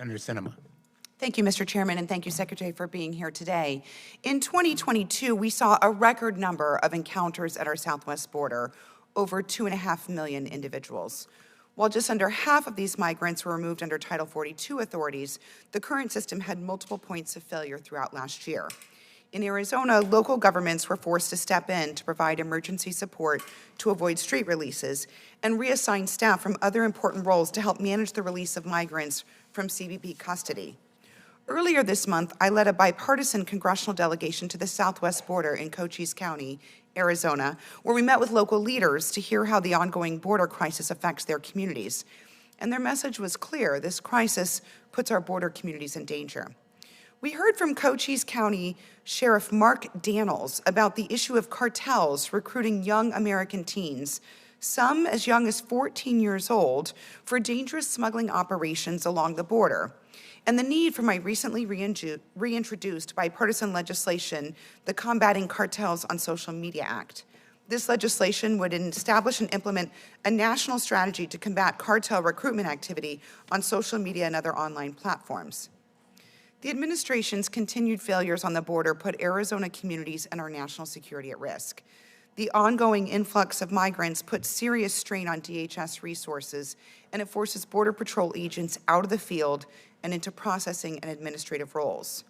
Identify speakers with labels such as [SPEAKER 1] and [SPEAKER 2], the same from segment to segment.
[SPEAKER 1] Senator Sinema.
[SPEAKER 2] Thank you, Mr. Chairman, and thank you, Secretary, for being here today. In 2022, we saw a record number of encounters at our southwest border, over 2.5 million individuals. While just under half of these migrants were removed under Title 42 authorities, the current system had multiple points of failure throughout last year. In Arizona, local governments were forced to step in to provide emergency support to avoid street releases and reassign staff from other important roles to help manage the release of migrants from CBP custody. Earlier this month, I led a bipartisan congressional delegation to the southwest border in Cochise County, Arizona, where we met with local leaders to hear how the ongoing border crisis affects their communities. And their message was clear: this crisis puts our border communities in danger. We heard from Cochise County Sheriff Mark Daniels about the issue of cartels recruiting young American teens, some as young as 14 years old, for dangerous smuggling operations along the border, and the need for my recently reintroduced bipartisan legislation, the Combating Cartels on Social Media Act. This legislation would establish and implement a national strategy to combat cartel recruitment activity on social media and other online platforms. The administration's continued failures on the border put Arizona communities and our national security at risk. The ongoing influx of migrants puts serious strain on DHS resources, and it forces Border Patrol agents out of the field and into processing and administrative roles.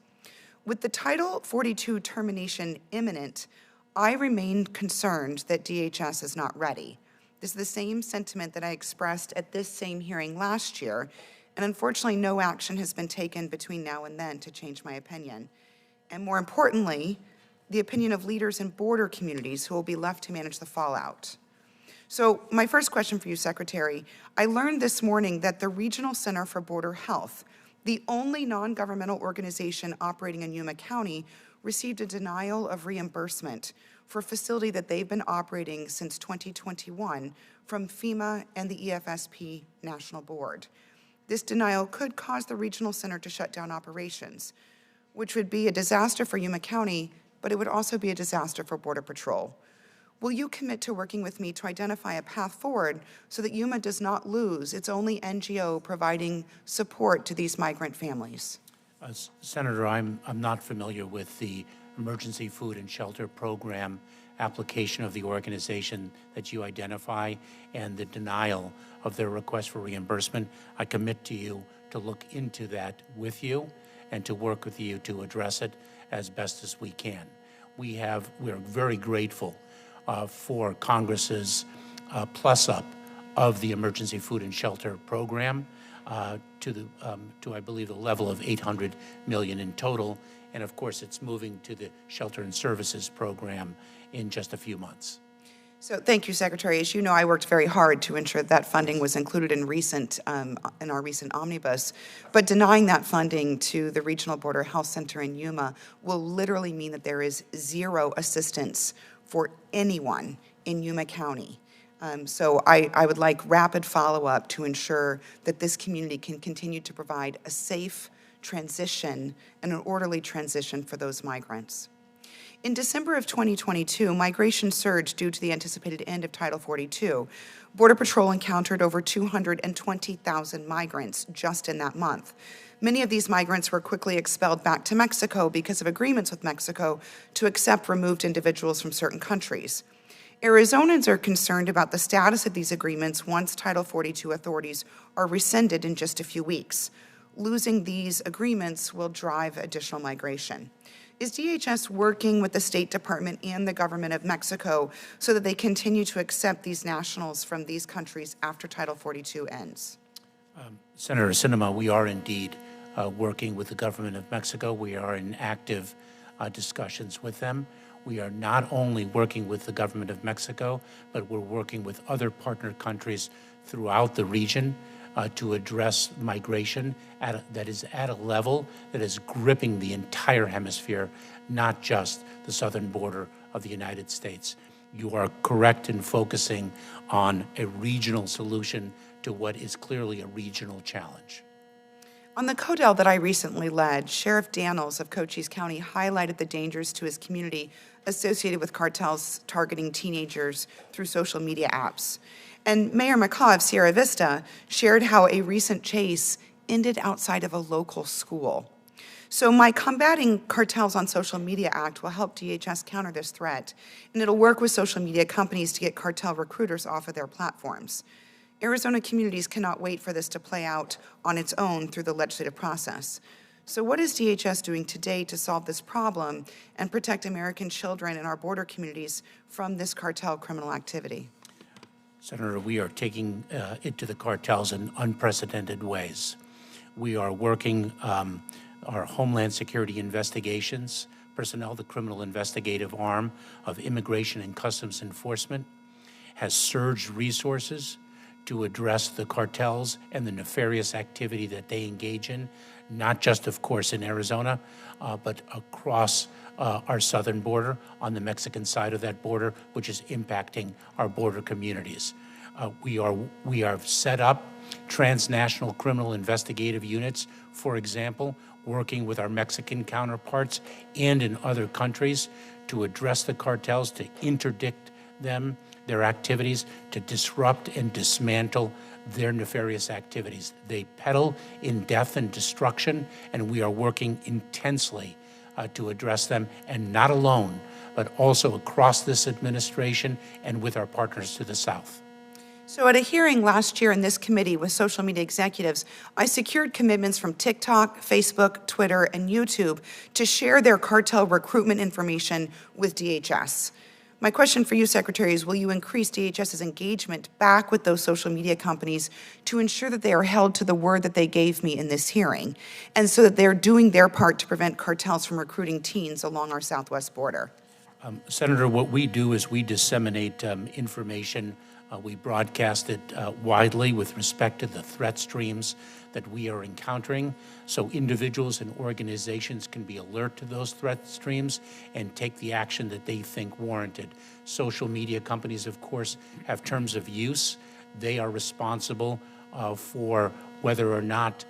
[SPEAKER 2] With the Title 42 termination imminent, I remain concerned that DHS is not ready. This is the same sentiment that I expressed at this same hearing last year, and unfortunately no action has been taken between now and then to change my opinion. And more importantly, the opinion of leaders in border communities who will be left to manage the fallout. So my first question for you, Secretary, I learned this morning that the Regional Center for Border Health, the only non-governmental organization operating in Yuma County, received a denial of reimbursement for a facility that they've been operating since 2021 from FEMA and the EFSP National Board. This denial could cause the regional center to shut down operations, which would be a disaster for Yuma County, but it would also be a disaster for Border Patrol. Will you commit to working with me to identify a path forward so that Yuma does not lose its only NGO providing support to these migrant families?
[SPEAKER 1] Senator, I'm not familiar with the Emergency Food and Shelter Program application of the organization that you identify and the denial of their request for reimbursement. I commit to you to look into that with you and to work with you to address it as best as we can. We're very grateful for Congress's plus up of the Emergency Food and Shelter Program to I believe the level of $800 million in total, and of course it's moving to the Shelter and Services Program in just a few months.
[SPEAKER 2] So thank you, Secretary. As you know, I worked very hard to ensure that funding was included in our recent omnibus, but denying that funding to the Regional Border Health Center in Yuma will literally mean that there is zero assistance for anyone in Yuma County. So I would like rapid follow-up to ensure that this community can continue to provide a safe transition and an orderly transition for those migrants. In December of 2022, migration surged due to the anticipated end of Title 42. Border Patrol encountered over 220,000 migrants just in that month. Many of these migrants were quickly expelled back to Mexico because of agreements with Mexico to accept removed individuals from certain countries. Arizonans are concerned about the status of these agreements once Title 42 authorities are rescinded in just a few weeks. Losing these agreements will drive additional migration. Is DHS working with the State Department and the government of Mexico so that they continue to accept these nationals from these countries after Title 42 ends?
[SPEAKER 1] Senator Sinema, we are indeed working with the government of Mexico. We are in active discussions with them. We are not only working with the government of Mexico, but we're working with other partner countries throughout the region to address migration that is at a level that is gripping the entire hemisphere, not just the southern border of the United States. You are correct in focusing on a regional solution to what is clearly a regional challenge.
[SPEAKER 2] On the CODEL that I recently led, Sheriff Daniels of Cochise County highlighted the dangers to his community associated with cartels targeting teenagers through social media apps. And Mayor McCaw of Sierra Vista shared how a recent chase ended outside of a local school. So my Combating Cartels on Social Media Act will help DHS counter this threat, and it'll work with social media companies to get cartel recruiters off of their platforms. Arizona communities cannot wait for this to play out on its own through the legislative process. So what is DHS doing today to solve this problem and protect American children in our border communities from this cartel criminal activity?
[SPEAKER 1] Senator, we are taking it to the cartels in unprecedented ways. We are working our Homeland Security investigations personnel, the criminal investigative arm of Immigration and Customs Enforcement, has surged resources to address the cartels and the nefarious activity that they engage in, not just, of course, in Arizona, but across our southern border, on the Mexican side of that border, which is impacting our border communities. We are set up transnational criminal investigative units, for example, working with our Mexican counterparts and in other countries to address the cartels, to interdict them, their activities, to disrupt and dismantle their nefarious activities. They peddle in death and destruction, and we are working intensely to address them, and not alone, but also across this administration and with our partners to the south.
[SPEAKER 2] So at a hearing last year in this committee with social media executives, I secured commitments from TikTok, Facebook, Twitter, and YouTube to share their cartel recruitment information with DHS. My question for you, Secretary, is will you increase DHS's engagement back with those social media companies to ensure that they are held to the word that they gave me in this hearing, and so that they're doing their part to prevent cartels from recruiting teens along our southwest border?
[SPEAKER 1] Senator, what we do is we disseminate information. We broadcast it widely with respect to the threat streams that we are encountering, so individuals and organizations can be alert to those threat streams and take the action that they think warranted. Social media companies, of course, have terms of use. They are responsible for whether or not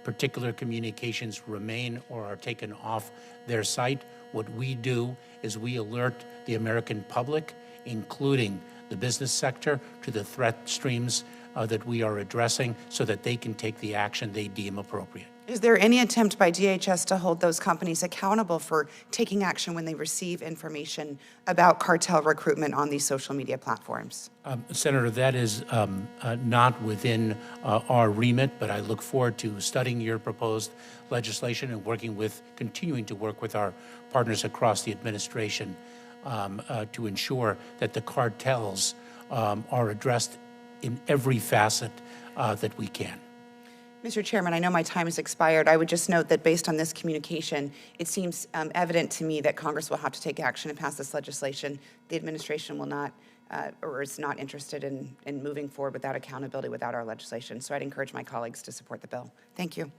[SPEAKER 1] particular communications remain or are taken off their site. What we do is we alert the American public, including the business sector, to the threat streams that we are addressing so that they can take the action they deem appropriate.
[SPEAKER 2] Is there any attempt by DHS to hold those companies accountable for taking action when they receive information about cartel recruitment on these social media platforms?
[SPEAKER 1] Senator, that is not within our remit, but I look forward to studying your proposed legislation and continuing to work with our partners across the administration to ensure that the cartels are addressed in every facet that we can.
[SPEAKER 2] Mr. Chairman, I know my time has expired. I would just note that based on this communication, it seems evident to me that Congress will have to take action and pass this legislation. The administration will not or is not interested in moving forward without accountability, without our legislation. So I'd encourage my colleagues to support the bill. Thank you.